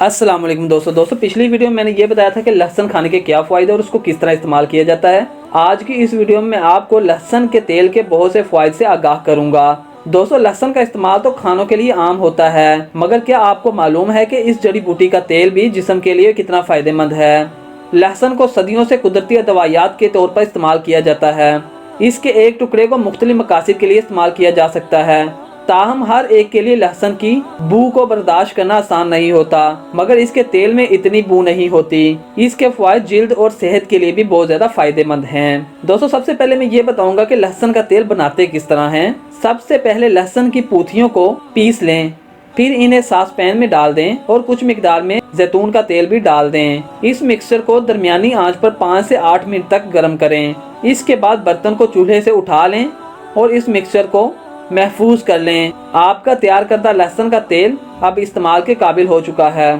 अस्सलाम वालेकुम दोस्तों पिछली वीडियो में मैंने ये बताया था कि लहसुन खाने के क्या फ़ायदे और उसको किस तरह इस्तेमाल किया जाता है। आज की इस वीडियो में मैं आपको लहसुन के तेल के बहुत से फ़ायदे से आगाह करूंगा। दोस्तों, लहसुन का इस्तेमाल तो खानों के लिए आम होता है, मगर क्या आपको मालूम है कि इस जड़ी बूटी का तेल भी जिस्म के लिए कितना फ़ायदेमंद है। लहसुन को सदियों से कुदरती दवाइयात के तौर पर इस्तेमाल किया जाता है। इसके एक टुकड़े को मुख्तलिफ मकासद के लिए इस्तेमाल किया जा सकता है। ताहम हर एक के लिए लहसुन की बू को बर्दाश्त करना आसान नहीं होता, मगर इसके तेल में इतनी बू नहीं होती। इसके फ़ायदे जिल्द और सेहत के लिए भी बहुत ज़्यादा फ़ायदेमंद हैं। दोस्तों, सबसे पहले मैं ये बताऊंगा कि लहसुन का तेल बनाते किस तरह हैं। सबसे पहले लहसुन की पूथियों को पीस लें, फिर इन्हें सास पैन में डाल दें और कुछ मिकदार में जैतून का तेल भी डाल दें। इस मिक्सचर को दरमियानी आंच पर 5 से 8 मिनट तक गर्म करें। इसके बाद बर्तन को चूल्हे से उठा लें और इस मिक्सचर को महफूज कर लें। आपका तैयार करदा लहसुन का तेल अब इस्तेमाल के काबिल हो चुका है।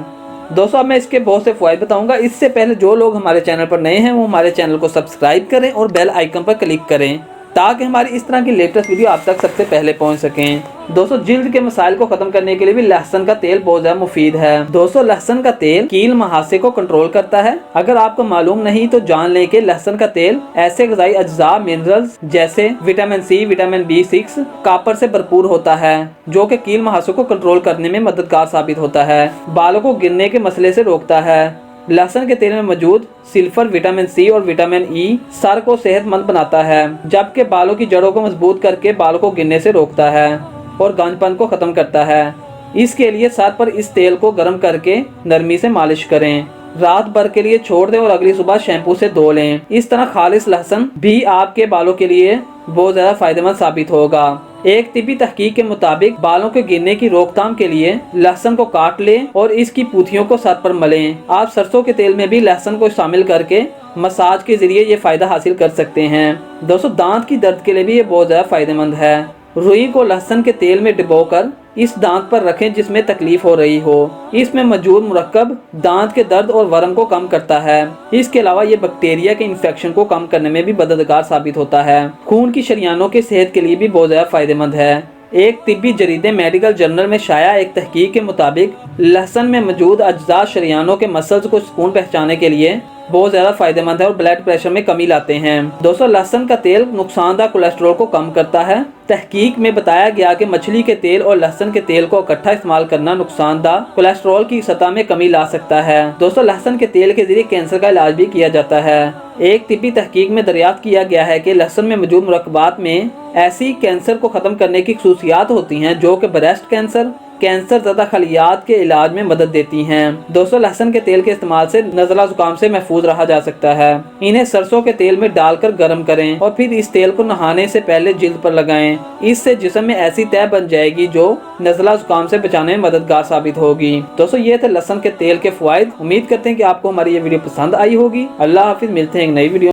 दोस्तों, अब मैं इसके बहुत से फ़ायदे बताऊंगा। इससे पहले जो लोग हमारे चैनल पर नए हैं वो हमारे चैनल को सब्सक्राइब करें और बेल आइकन पर क्लिक करें ताकि हमारी इस तरह की लेटेस्ट वीडियो आप तक सबसे पहले पहुंच सकें। दोस्तों, जिल्द के मसाइल को खत्म करने के लिए भी लहसुन का तेल बहुत ज्यादा मुफीद है। दोस्तों, लहसुन का तेल कील मुहासे को कंट्रोल करता है। अगर आपको मालूम नहीं तो जान लें कि लहसुन का तेल ऐसे ग़िज़ाई अज्जा मिनरल्स जैसे vitamin C, vitamin B6, copper से भरपूर होता है, जो कि कील मुहासे को कंट्रोल करने में मददगार साबित होता है। बालों को गिरने के मसले से रोकता है। लहसुन के तेल में मौजूद सल्फर, विटामिन सी और विटामिन ई सर को सेहतमंद बनाता है, जबकि बालों की जड़ों को मजबूत करके बालों को गिरने से रोकता है और गांजपन को ख़त्म करता है। इसके लिए सर पर इस तेल को गर्म करके नरमी से मालिश करें, रात भर के लिए छोड़ दें और अगली सुबह शैम्पू से धो लें। इस तरह खालिस लहसुन भी आपके बालों के लिए बहुत ज़्यादा फायदेमंद साबित होगा। एक तिब्बी तहकीक के मुताबिक बालों के गिरने की रोकथाम के लिए लहसुन को काट लें और इसकी पूथियों को सर पर मलें। आप सरसों के तेल में भी लहसुन को शामिल करके मसाज के जरिए ये फायदा हासिल कर सकते हैं। दोस्तों, दांत की दर्द के लिए भी ये बहुत ज़्यादा फायदेमंद है। रुई को लहसुन के तेल में डुबोकर इस दांत पर रखें जिसमें तकलीफ हो रही हो। इसमें मौजूद मुरक्कब दांत के दर्द और वर्म को कम करता है। इसके अलावा ये बैक्टीरिया के इन्फेक्शन को कम करने में भी मददगार साबित होता है। खून की शरियानों की सेहत के लिए भी बहुत ज़्यादा फायदेमंद है। एक तिब्बी जरीदे मेडिकल जर्नल में शाया एक तहकीक के मुताबिक लहसुन में मौजूद अज्जा शरियानों के मसल्स को सुकून पहुंचाने के लिए बहुत ज़्यादा फायदेमंद है और ब्लड प्रेशर में कमी लाते हैं। दोस्तों, लहसुन का तेल नुकसानदा कोलेस्ट्रॉल को कम करता है। तहकीक में बताया गया कि मछली के तेल और लहसुन के तेल को इकट्ठा इस्तेमाल करना नुकसानदा कोलेस्ट्रॉल की सतह में कमी ला सकता है। दोस्तों, लहसुन के तेल के जरिए कैंसर का इलाज भी किया जाता है। एक तिब्बी तहकीक में दरियाफ्त किया गया है कि लहसुन में मौजूद मुरक्कबात में ऐसी कैंसर को ख़त्म करने की खसूसियात होती हैं जो कि ब्रेस्ट कैंसर, कैंसर ज़्यादा खलियात के इलाज में मदद देती हैं। दोस्तों, लहसुन के तेल के इस्तेमाल से नज़ला जुकाम से महफूज रहा जा सकता है। इन्हें सरसों के तेल में डालकर गर्म करें और फिर इस तेल को नहाने से पहले जिल्द पर लगाएं। इससे जिस्म में ऐसी तह बन जाएगी जो नज़ला जुकाम से बचाने में मददगार साबित होगी। दोस्तों, ये थे लहसुन के तेल के फ़वाइद। उम्मीद करते हैं कि आपको हमारी ये वीडियो पसंद आई होगी। अल्लाह हाफिज़, मिलते हैं एक नई वीडियो।